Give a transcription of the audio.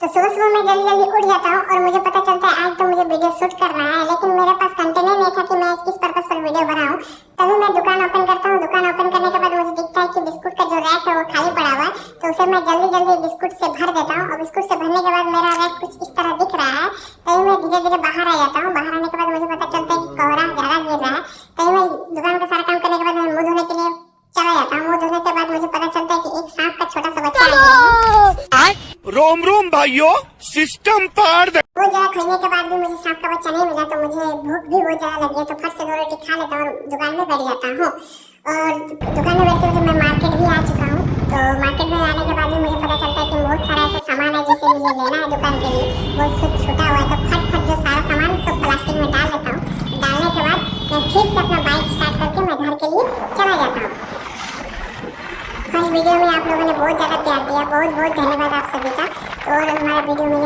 तो सुबह सुबह मैं जल्दी जल्दी उठ जाता हूँ और मुझे पता चलता है आज तो मुझे वीडियो शूट करना है, लेकिन मेरे पास कंटेनर नहीं था कि मैं किस पर्पस पर वीडियो बनाऊं। तभी मैं दुकान ओपन करता हूँ। दुकान ओपन करने के बाद मुझे दिखता है कि बिस्कुट का जो रैक है वो खाली पड़ा हुआ है, तो उसे मैं जल्दी जल्दी बिस्कुट से भर देता हूँ। और बिस्कुट से भरने के बाद मेरा रैक कुछ इस तरह दिख रहा है। तभी मैं धीरे धीरे बाहर आ जाता हूँ। बाहर आने के बाद मुझे पता चलता है कि कोहरा ज्यादा गिर रहा है। तभी मैं दुकान का सारा काम करने के बाद मैं मुंह धोने के लिए चला जाता हूँ। मुंह धोने के बाद मुझे पता चलता है कि एक सांप का छोटा सा बच्चा आ गया है। रोम रोम भाइयों, सिस्टम पार वो जगह खोजने के बाद भी मुझे सांप का बच्चा नहीं मिला, तो मुझे भूख भी बहुत ज्यादा लगी है। तो फट से 2 रोटी खा लेता हूँ और दुकान में बैठ जाता हूँ। और दुकान में बैठते हुए मैं मार्केट भी आ चुका हूँ। तो मार्केट में आने के बाद भी मुझे पता चलता है कि बहुत सारा ऐसा सामान है जिसे मुझे लेना है दुकान के लिए, वो सब छूटा हुआ है। तो फट फट जो सारा सामान सब प्लास्टिक में डाल लेता हूँ। डालने के बाद मैं फिर से अपना बाइक स्टार्ट करके मैं घर के लिए चला जाता हूँ। फर्स्ट वीडियो में आप लोगों ने बहुत ज़्यादा प्यार दिया, बहुत बहुत धन्यवाद आप सभी का। तो और हमारा वीडियो में